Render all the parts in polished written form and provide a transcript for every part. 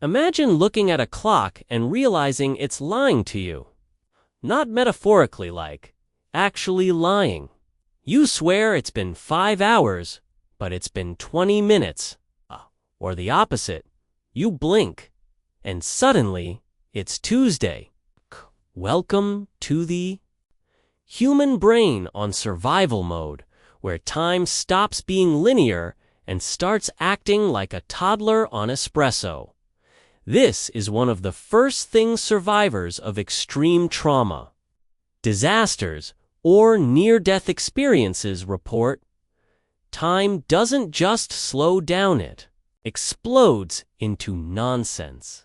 Imagine looking at a clock and realizing it's lying to you. Not metaphorically like, actually lying. You swear it's been 5 hours, but it's been 20 minutes. Or the opposite. You blink, and suddenly it's Tuesday. Welcome to the human brain on survival mode, where time stops being linear and starts acting like a toddler on espresso. This is one of the first things survivors of extreme trauma, disasters, or near-death experiences report. Time doesn't just slow down, it explodes into nonsense.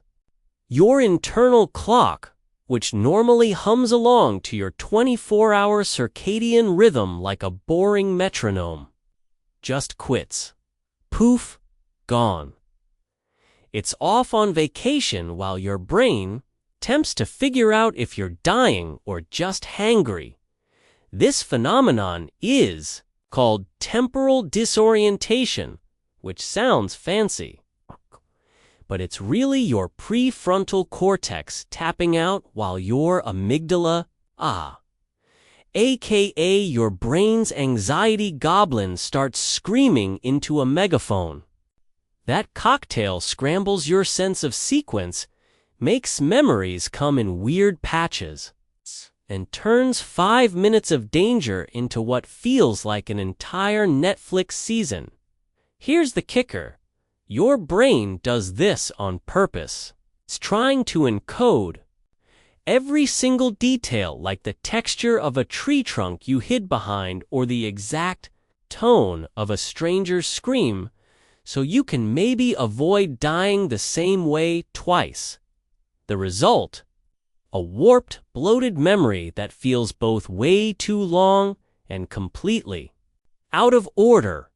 Your internal clock, which normally hums along to your 24-hour circadian rhythm like a boring metronome, just quits. Poof, gone. It's off on vacation while your brain attempts to figure out if you're dying or just hangry. This phenomenon is called temporal disorientation, which sounds fancy. But it's really your prefrontal cortex tapping out while your amygdala, aka your brain's anxiety goblin, starts screaming into a megaphone. That cocktail scrambles your sense of sequence, makes memories come in weird patches, and turns 5 minutes of danger into what feels like an entire Netflix season. Here's the kicker. Your brain does this on purpose. It's trying to encode every single detail, like the texture of a tree trunk you hid behind or the exact tone of a stranger's scream, so you can maybe avoid dying the same way twice. The result? A warped, bloated memory that feels both way too long and completely out of order.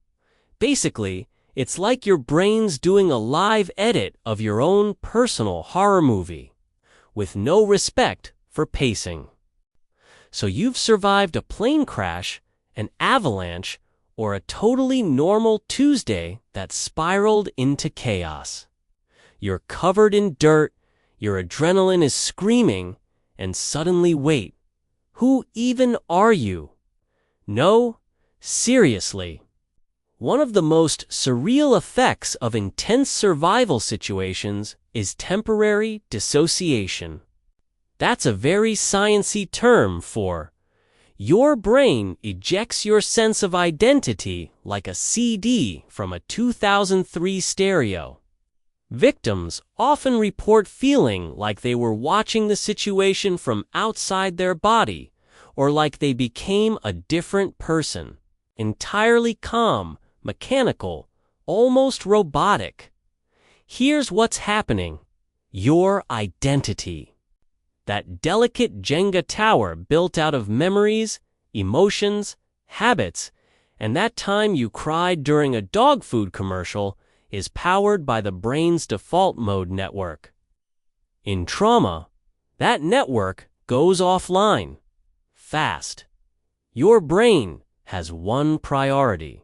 Basically, it's like your brain's doing a live edit of your own personal horror movie, with no respect for pacing. So you've survived a plane crash, an avalanche, or a totally normal Tuesday that spiraled into chaos. You're covered in dirt, your adrenaline is screaming, and suddenly wait, who even are you? No, seriously. One of the most surreal effects of intense survival situations is temporary dissociation. That's a very sciencey term for your brain ejects your sense of identity like a CD from a 2003 stereo. Victims often report feeling like they were watching the situation from outside their body, or like they became a different person, entirely calm, mechanical, almost robotic. Here's what's happening. Your identity. That delicate Jenga tower built out of memories, emotions, habits, and that time you cried during a dog food commercial is powered by the brain's default mode network. In trauma, that network goes offline. Fast. Your brain has one priority.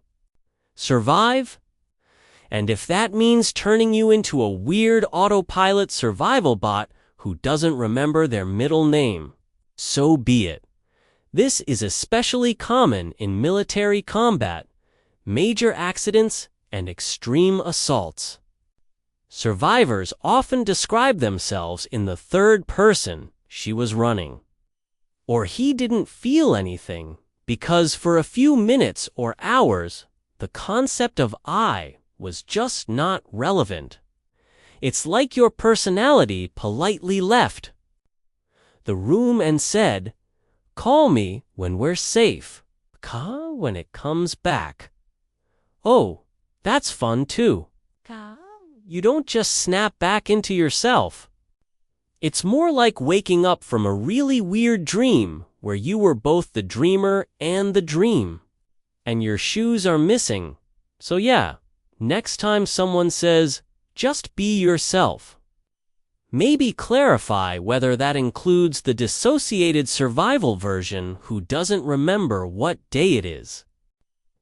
Survive? And if that means turning you into a weird autopilot survival bot who doesn't remember their middle name, so be it. This is especially common in military combat, major accidents, and extreme assaults. Survivors often describe themselves in the third person. She was running. Or he didn't feel anything, because for a few minutes or hours, the concept of I was just not relevant. It's like your personality politely left the room and said, "Call me when we're safe. When it comes back." Oh, that's fun too. You don't just snap back into yourself. It's more like waking up from a really weird dream where you were both the dreamer and the dream. And your shoes are missing. So yeah, next time someone says, just be yourself. Maybe clarify whether that includes the dissociated survival version who doesn't remember what day it is.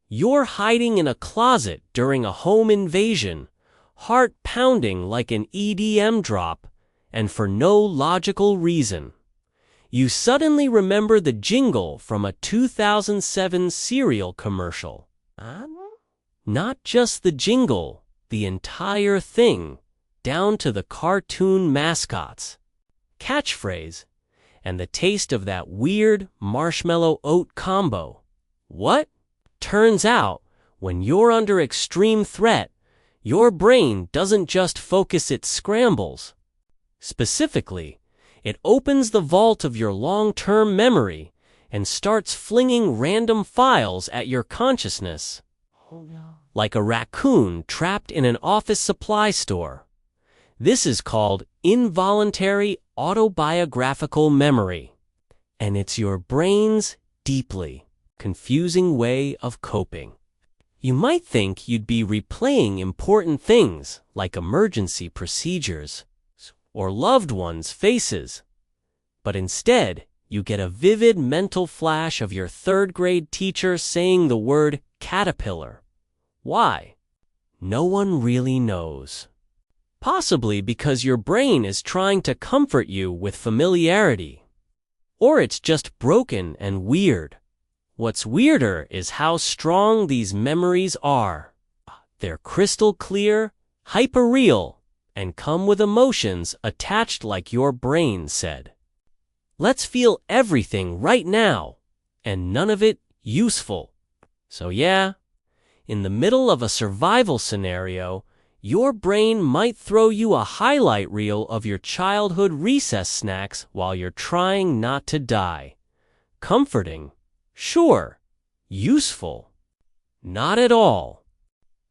You're hiding in a closet during a home invasion, heart pounding like an EDM drop, and for no logical reason. You suddenly remember the jingle from a 2007 cereal commercial. Not just the jingle, the entire thing, down to the cartoon mascots, catchphrase, and the taste of that weird marshmallow oat combo. What? Turns out, when you're under extreme threat, your brain doesn't just focus, it scrambles. Specifically, it opens the vault of your long-term memory and starts flinging random files at your consciousness. Like a raccoon trapped in an office supply store. This is called involuntary autobiographical memory, and it's your brain's deeply confusing way of coping. You might think you'd be replaying important things like emergency procedures or loved ones' faces, but instead you get a vivid mental flash of your third-grade teacher saying the word caterpillar. Why? No one really knows. Possibly because your brain is trying to comfort you with familiarity. Or it's just broken and weird. What's weirder is how strong these memories are. They're crystal clear, hyper-real, and come with emotions attached like your brain said. Let's feel everything right now, and none of it useful. So yeah, in the middle of a survival scenario, your brain might throw you a highlight reel of your childhood recess snacks while you're trying not to die. Comforting, sure. Useful, not at all.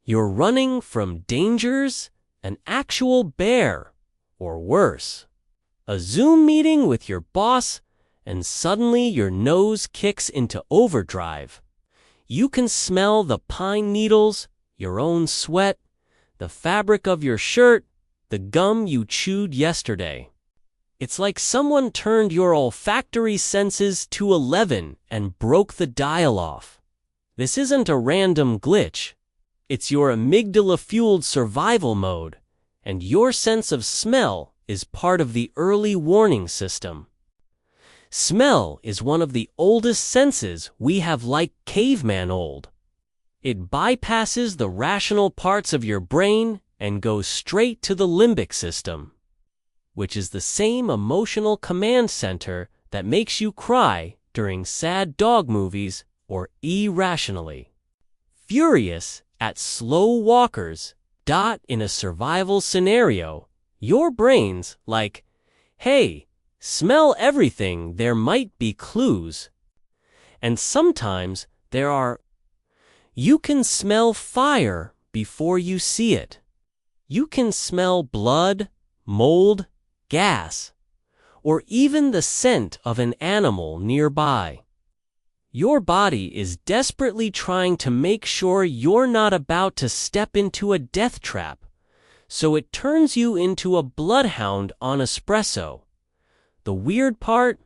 You're running from dangers, an actual bear, or worse, a Zoom meeting with your boss, and suddenly your nose kicks into overdrive. You can smell the pine needles, your own sweat, the fabric of your shirt, the gum you chewed yesterday. It's like someone turned your olfactory senses to 11 and broke the dial off. This isn't a random glitch. It's your amygdala-fueled survival mode, and your sense of smell is part of the early warning system. Smell is one of the oldest senses we have, like caveman old. It bypasses the rational parts of your brain and goes straight to the limbic system, which is the same emotional command center that makes you cry during sad dog movies or irrationally furious at slow walkers. In a survival scenario, your brain's like, hey, smell everything, there might be clues. And sometimes there are. You can smell fire before you see it. You can smell blood, mold, gas, or even the scent of an animal nearby. Your body is desperately trying to make sure you're not about to step into a death trap, so it turns you into a bloodhound on espresso. The weird part?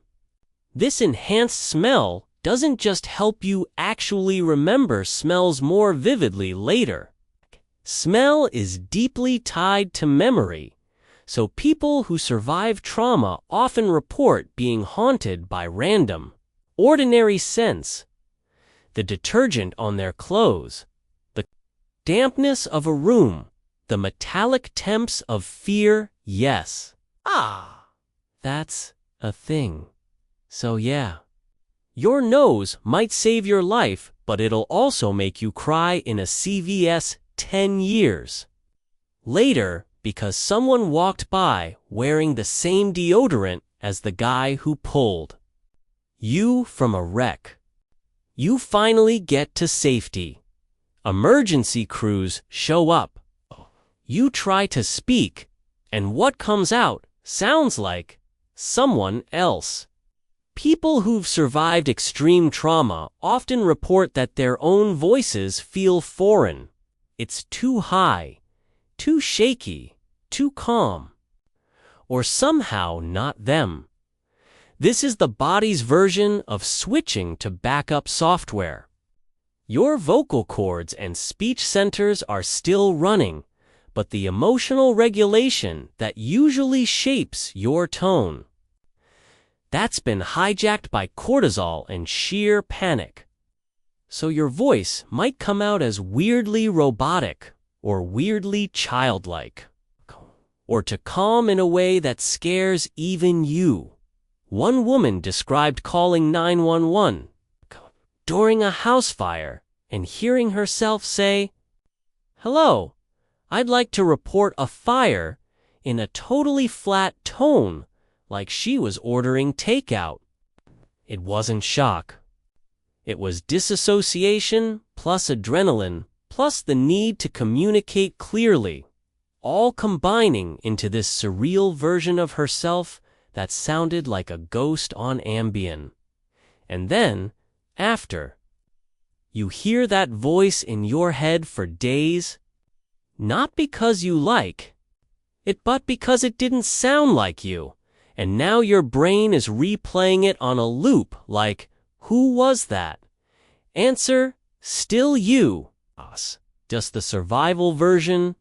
This enhanced smell doesn't just help you actually remember smells more vividly later. Smell is deeply tied to memory, so people who survive trauma often report being haunted by random, ordinary scents. The detergent on their clothes, the dampness of a room, the metallic temps of fear, yes. That's a thing. So yeah. Your nose might save your life, but it'll also make you cry in a CVS 10 years later because someone walked by wearing the same deodorant as the guy who pulled you from a wreck. You finally get to safety. Emergency crews show up. You try to speak, and what comes out sounds like someone else. People who've survived extreme trauma often report that their own voices feel foreign. It's too high, too shaky, too calm, or somehow not them. This is the body's version of switching to backup software. Your vocal cords and speech centers are still running, but the emotional regulation that usually shapes your tone. That's been hijacked by cortisol and sheer panic. So your voice might come out as weirdly robotic or weirdly childlike, or to calm in a way that scares even you. One woman described calling 911 during a house fire and hearing herself say, "Hello, I'd like to report a fire," in a totally flat tone, like she was ordering takeout. It wasn't shock. It was disassociation plus adrenaline plus the need to communicate clearly, all combining into this surreal version of herself that sounded like a ghost on Ambien. And then, after, you hear that voice in your head for days, not because you like it, but because it didn't sound like you, and now your brain is replaying it on a loop like, who was that? Answer, still you. Just the survival version,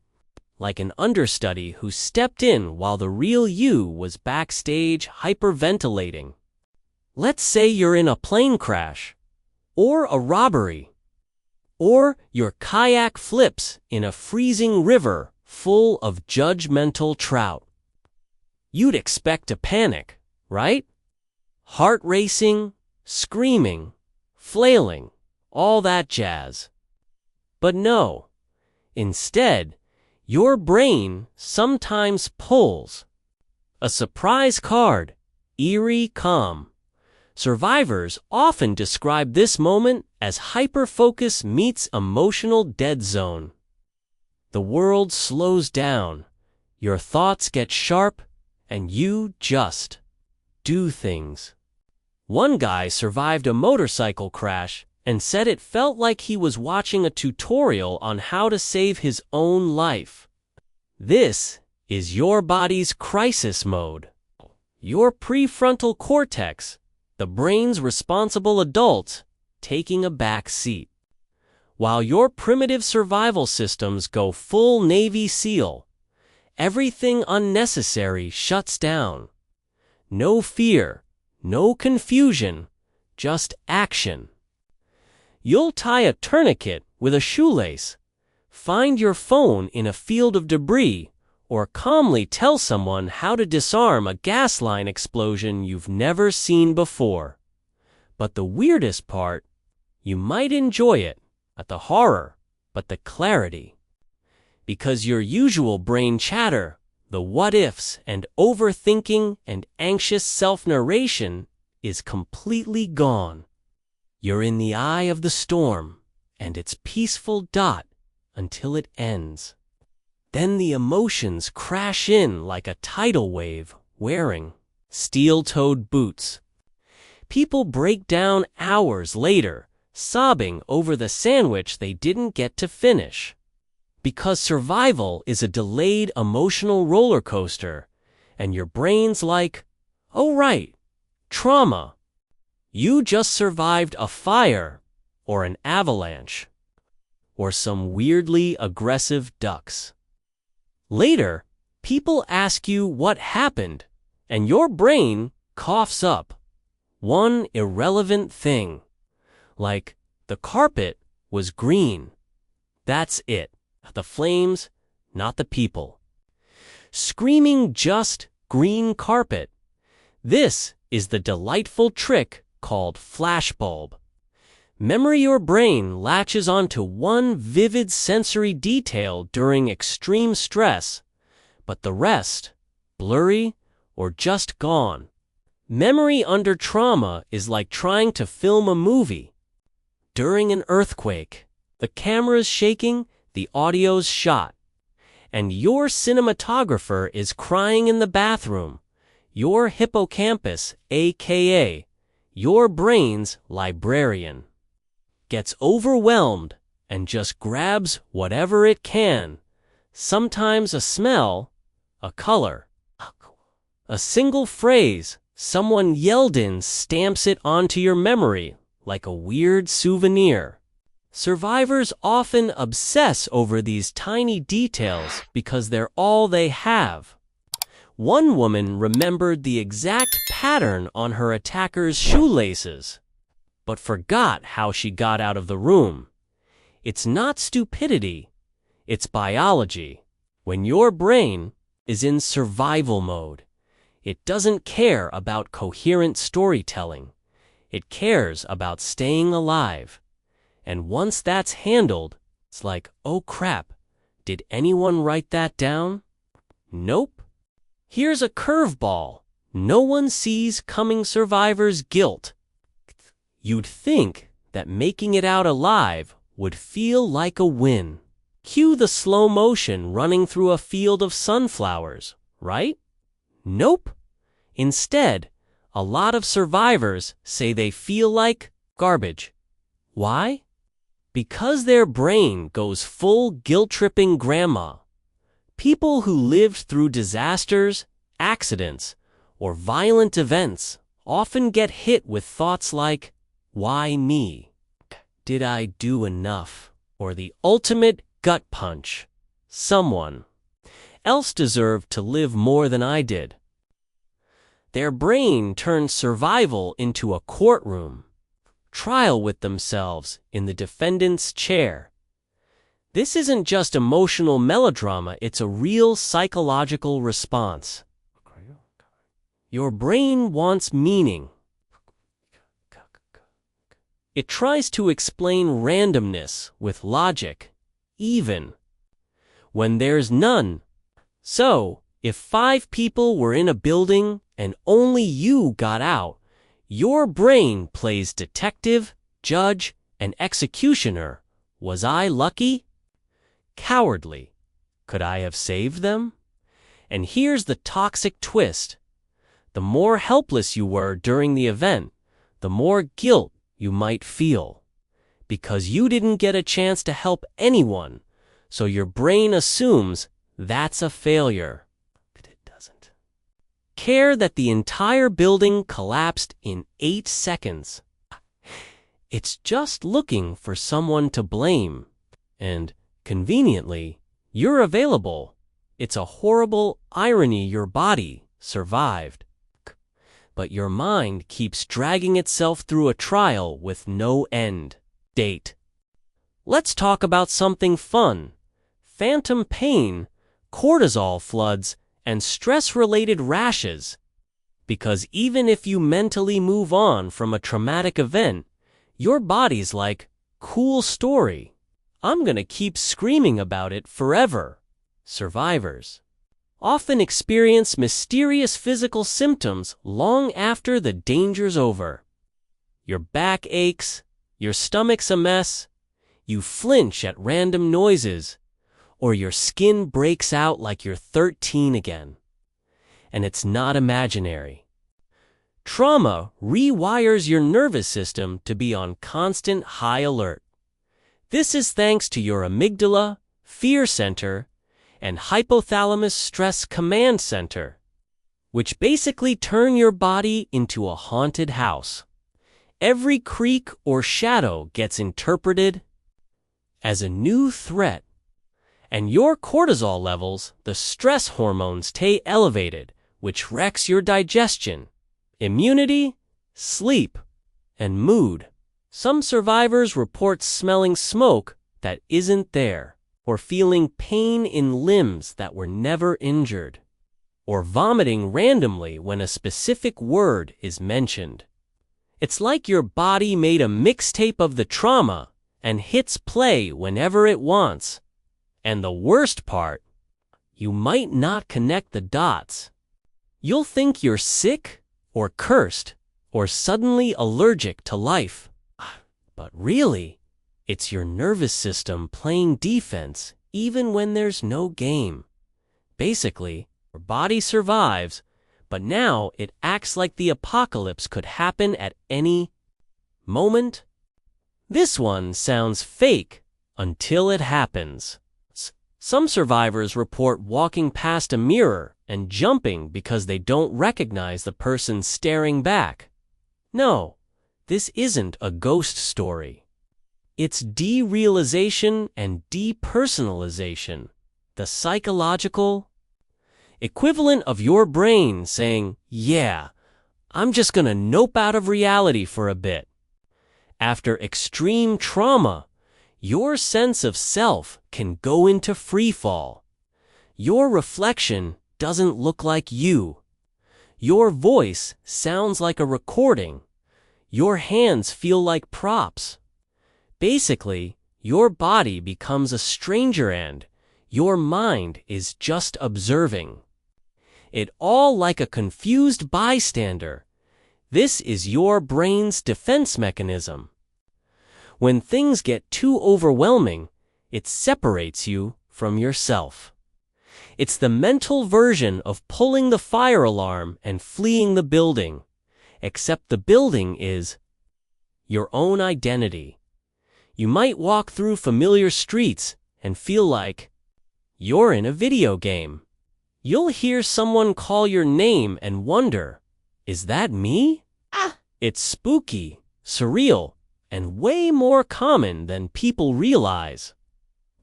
like an understudy who stepped in while the real you was backstage hyperventilating. Let's say you're in a plane crash, or a robbery, or your kayak flips in a freezing river full of judgmental trout. You'd expect to panic, right? Heart racing, screaming, flailing, all that jazz. But no, instead, your brain sometimes pulls a surprise card, eerie calm. Survivors often describe this moment as hyperfocus meets emotional dead zone. The world slows down, your thoughts get sharp, and you just do things. One guy survived a motorcycle crash and said it felt like he was watching a tutorial on how to save his own life. This is your body's crisis mode. Your prefrontal cortex, the brain's responsible adult, taking a back seat. While your primitive survival systems go full Navy SEAL, everything unnecessary shuts down. No fear, no confusion, just action. You'll tie a tourniquet with a shoelace, find your phone in a field of debris, or calmly tell someone how to disarm a gas line explosion you've never seen before. But the weirdest part, you might enjoy it, not the horror, but the clarity. Because your usual brain chatter, the what-ifs and overthinking and anxious self-narration is completely gone. You're in the eye of the storm, and it's peaceful dot until it ends. Then the emotions crash in like a tidal wave wearing steel-toed boots. People break down hours later, sobbing over the sandwich they didn't get to finish. Because survival is a delayed emotional roller coaster, and your brain's like, oh right, trauma. You just survived a fire, or an avalanche, or some weirdly aggressive ducks. Later, people ask you what happened, and your brain coughs up one irrelevant thing, like the carpet was green. That's it. The flames, not the people. Screaming just green carpet. This is the delightful trick called flashbulb. Memory your brain latches onto one vivid sensory detail during extreme stress, but the rest, blurry or just gone. Memory under trauma is like trying to film a movie. During an earthquake, the camera's shaking, the audio's shot, and your cinematographer is crying in the bathroom. Your hippocampus, aka your brain's librarian, gets overwhelmed and just grabs whatever it can. Sometimes a smell, a color, a single phrase someone yelled in stamps it onto your memory like a weird souvenir. Survivors often obsess over these tiny details because they're all they have. One woman remembered the exact pattern on her attacker's shoelaces, but forgot how she got out of the room. It's not stupidity, it's biology. When your brain is in survival mode, it doesn't care about coherent storytelling. It cares about staying alive. And once that's handled, it's like, oh crap, did anyone write that down? Nope. Here's a curveball. No one sees coming survivors' guilt. You'd think that making it out alive would feel like a win. Cue the slow motion running through a field of sunflowers, right? Nope. Instead, a lot of survivors say they feel like garbage. Why? Because their brain goes full guilt-tripping grandma. People who lived through disasters, accidents, or violent events often get hit with thoughts like, why me? Did I do enough? Or the ultimate gut punch. Someone else deserved to live more than I did. Their brain turns survival into a courtroom, trial with themselves in the defendant's chair. This isn't just emotional melodrama, it's a real psychological response. Your brain wants meaning. It tries to explain randomness with logic, even when there's none. So, if 5 people were in a building and only you got out, your brain plays detective, judge, and executioner. Was I lucky? Cowardly. Could I have saved them? And here's the toxic twist. The more helpless you were during the event, the more guilt you might feel. Because you didn't get a chance to help anyone, so your brain assumes that's a failure. But it doesn't. Care that the entire building collapsed in 8 seconds. It's just looking for someone to blame. And, conveniently, you're available. It's a horrible irony your body survived. But your mind keeps dragging itself through a trial with no end date. Let's talk about something fun. Phantom pain, cortisol floods, and stress-related rashes. Because even if you mentally move on from a traumatic event, your body's like, cool story. I'm gonna keep screaming about it forever. Survivors often experience mysterious physical symptoms long after the danger's over. Your back aches, your stomach's a mess, you flinch at random noises, or your skin breaks out like you're 13 again. And it's not imaginary. Trauma rewires your nervous system to be on constant high alert. This is thanks to your amygdala, fear center, and hypothalamus stress command center, which basically turn your body into a haunted house. Every creak or shadow gets interpreted as a new threat, and your cortisol levels, the stress hormones, stay elevated, which wrecks your digestion, immunity, sleep, and mood. Some survivors report smelling smoke that isn't there, or feeling pain in limbs that were never injured, or vomiting randomly when a specific word is mentioned. It's like your body made a mixtape of the trauma and hits play whenever it wants. And the worst part, you might not connect the dots. You'll think you're sick, or cursed, or suddenly allergic to life. But really, it's your nervous system playing defense even when there's no game. Basically, your body survives, but now it acts like the apocalypse could happen at any moment. This one sounds fake until it happens. Some survivors report walking past a mirror and jumping because they don't recognize the person staring back. No, this isn't a ghost story. It's derealization and depersonalization, the psychological equivalent of your brain saying, yeah, I'm just gonna nope out of reality for a bit. After extreme trauma, your sense of self can go into freefall. Your reflection doesn't look like you. Your voice sounds like a recording. Your hands feel like props. Basically, your body becomes a stranger and your mind is just observing. It all like a confused bystander. This is your brain's defense mechanism. When things get too overwhelming, it separates you from yourself. It's the mental version of pulling the fire alarm and fleeing the building, except the building is your own identity. You might walk through familiar streets and feel like you're in a video game. You'll hear someone call your name and wonder, is that me? It's spooky, surreal, and way more common than people realize.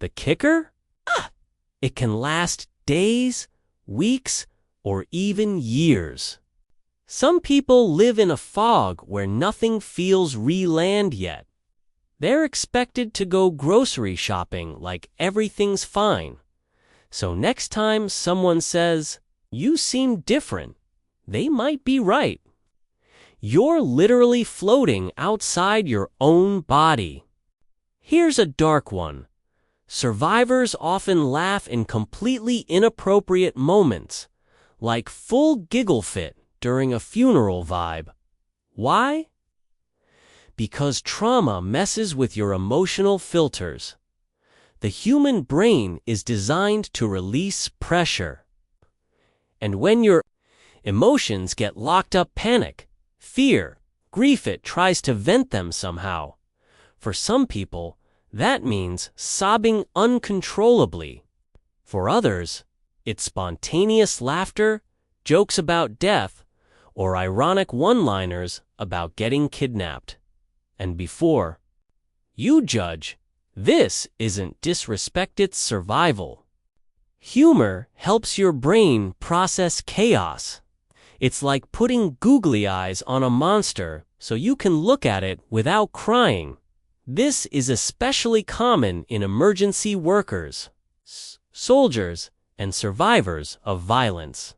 The kicker? It can last days, weeks, or even years. Some people live in a fog where nothing feels re-land yet. They're expected to go grocery shopping like everything's fine. So next time someone says, you seem different, they might be right. You're literally floating outside your own body. Here's a dark one. Survivors often laugh in completely inappropriate moments, like full giggle fit during a funeral vibe. Why? Because trauma messes with your emotional filters. The human brain is designed to release pressure. And when your emotions get locked up, panic, fear, grief, it tries to vent them somehow. For some people, that means sobbing uncontrollably. For others, it's spontaneous laughter, jokes about death, or ironic one-liners about getting kidnapped. And before you judge, this isn't disrespect, it's survival. Humor helps your brain process chaos. It's like putting googly eyes on a monster so you can look at it without crying. This is especially common in emergency workers, soldiers, and survivors of violence.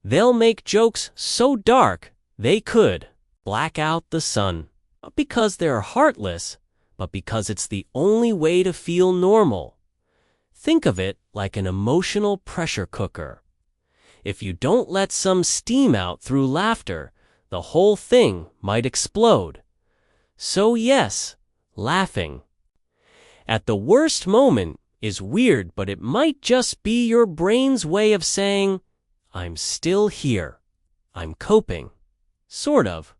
They'll make jokes so dark they could black out the sun. Not because they're heartless, but because it's the only way to feel normal. Think of it like an emotional pressure cooker. If you don't let some steam out through laughter, the whole thing might explode. So yes, laughing at the worst moment is weird, but it might just be your brain's way of saying, I'm still here. I'm coping. Sort of.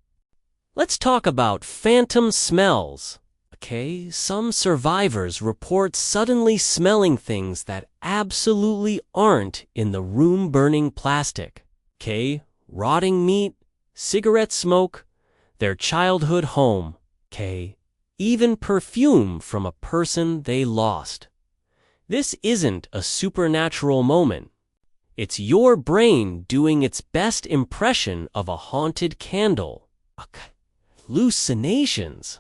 Let's talk about phantom smells. Okay, some survivors report suddenly smelling things that absolutely aren't in the room: burning plastic, okay, rotting meat, cigarette smoke, their childhood home, okay, even perfume from a person they lost. This isn't a supernatural moment. It's your brain doing its best impression of a haunted candle. Hallucinations.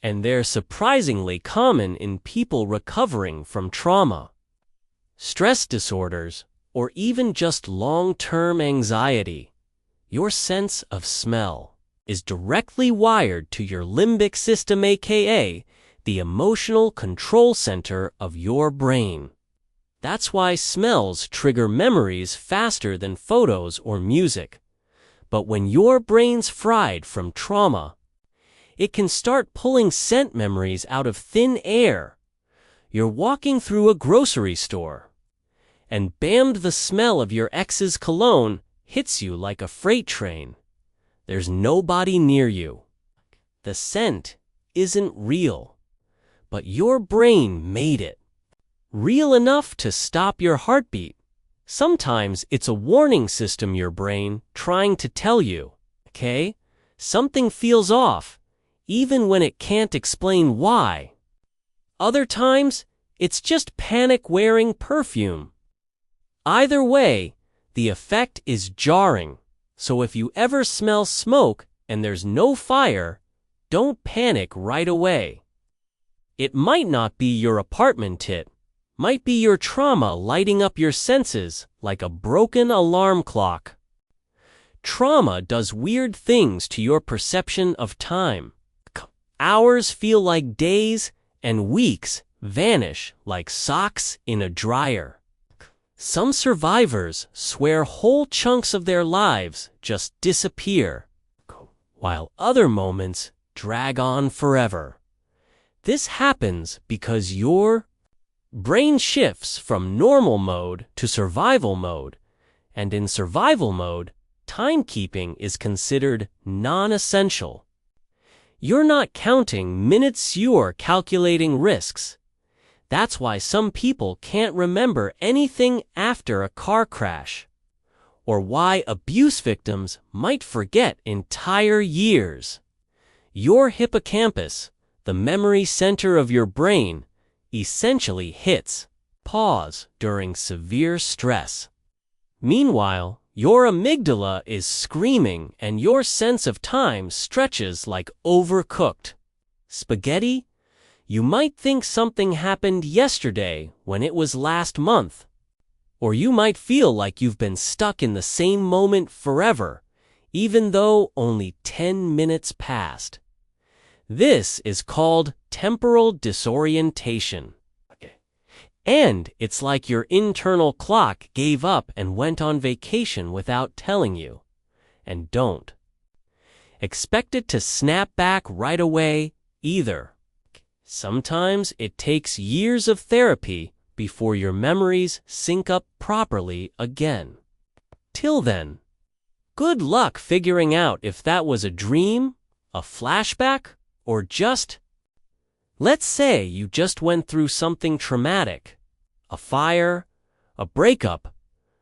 And they're surprisingly common in people recovering from trauma, stress disorders, or even just long-term anxiety. Your sense of smell is directly wired to your limbic system, aka the emotional control center of your brain. That's why smells trigger memories faster than photos or music. But when your brain's fried from trauma, it can start pulling scent memories out of thin air. You're walking through a grocery store, and bam, the smell of your ex's cologne hits you like a freight train. There's nobody near you. The scent isn't real, but your brain made it. Real enough to stop your heartbeat. Sometimes it's a warning system, your brain trying to tell you, okay, something feels off, even when it can't explain why. Other times, it's just panic wearing perfume. Either way, the effect is jarring, so if you ever smell smoke and there's no fire, don't panic right away. It might not be your apartment it might be your trauma lighting up your senses like a broken alarm clock. Trauma does weird things to your perception of time. Hours feel like days, and weeks vanish like socks in a dryer. Some survivors swear whole chunks of their lives just disappear, while other moments drag on forever. This happens because your brain shifts from normal mode to survival mode, and in survival mode, timekeeping is considered non-essential. You're not counting minutes, you're calculating risks. That's why some people can't remember anything after a car crash, or why abuse victims might forget entire years. Your hippocampus, the memory center of your brain, essentially hits pause during severe stress. Meanwhile, your amygdala is screaming and your sense of time stretches like overcooked spaghetti. You might think something happened yesterday when it was last month. Or you might feel like you've been stuck in the same moment forever, even though only 10 minutes passed. This is called temporal disorientation. And it's like your internal clock gave up and went on vacation without telling you. And don't expect it to snap back right away either. Sometimes it takes years of therapy before your memories sync up properly again. Till then, good luck figuring out if that was a dream, a flashback, or just... Let's say you just went through something traumatic. A fire, a breakup,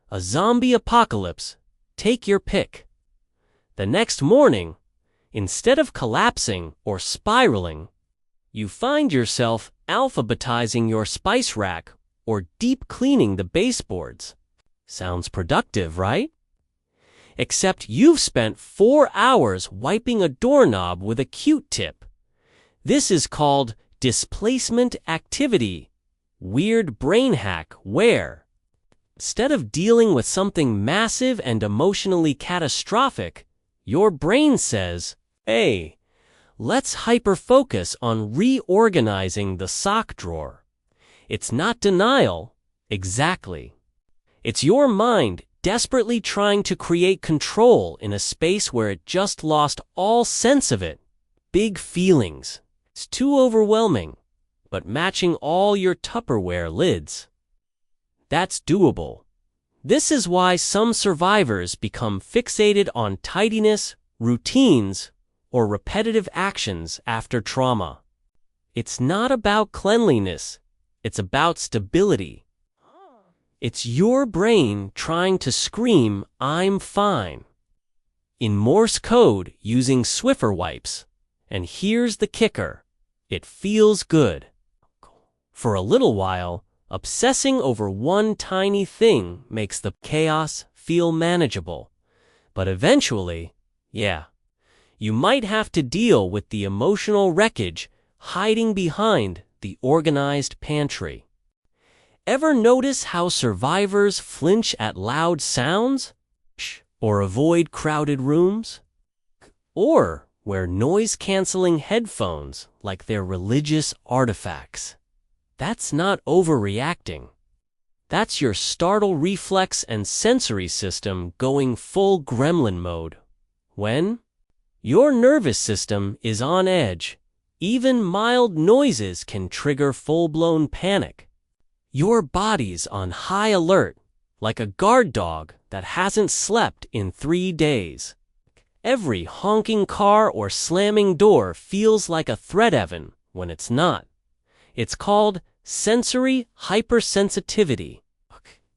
a zombie apocalypse. Take your pick. The next morning, instead of collapsing or spiraling, you find yourself alphabetizing your spice rack or deep cleaning the baseboards. Sounds productive, right? Except you've spent 4 hours wiping a doorknob with a Q-tip. This is called displacement activity, weird brain hack where, instead of dealing with something massive and emotionally catastrophic, your brain says, hey, let's hyper-focus on reorganizing the sock drawer. It's not denial, exactly. It's your mind desperately trying to create control in a space where it just lost all sense of it. Big feelings. It's too overwhelming, but matching all your Tupperware lids. That's doable. This is why some survivors become fixated on tidiness, routines, or repetitive actions after trauma. It's not about cleanliness, it's about stability. It's your brain trying to scream, I'm fine, in Morse code using Swiffer wipes. And here's the kicker. It feels good. For a little while, obsessing over one tiny thing makes the chaos feel manageable. But eventually, you might have to deal with the emotional wreckage hiding behind the organized pantry. Ever notice how survivors flinch at loud sounds? Or avoid crowded rooms? Or wear noise-canceling headphones like they're religious artifacts? That's not overreacting. That's your startle reflex and sensory system going full gremlin mode. When your nervous system is on edge, even mild noises can trigger full-blown panic. Your body's on high alert, like a guard dog that hasn't slept in 3 days. Every honking car or slamming door feels like a threat even when it's not. It's called sensory hypersensitivity,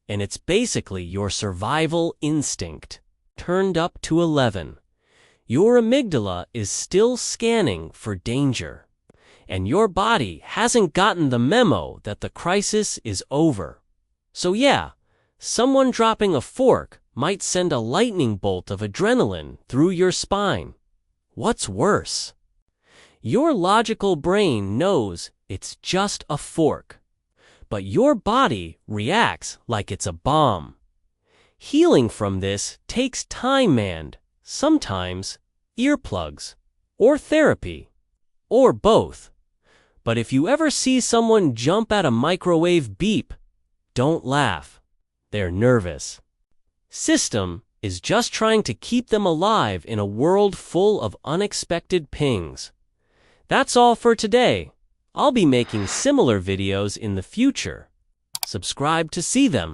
and it's basically your survival instinct turned up to 11. Your amygdala is still scanning for danger, and your body hasn't gotten the memo that the crisis is over. So yeah, someone dropping a fork might send a lightning bolt of adrenaline through your spine. What's worse? Your logical brain knows it's just a fork, but your body reacts like it's a bomb. Healing from this takes time and, sometimes, earplugs, or therapy, or both. But if you ever see someone jump at a microwave beep, don't laugh. They're nervous. System is just trying to keep them alive in a world full of unexpected pings. That's all for today. I'll be making similar videos in the future. Subscribe to see them.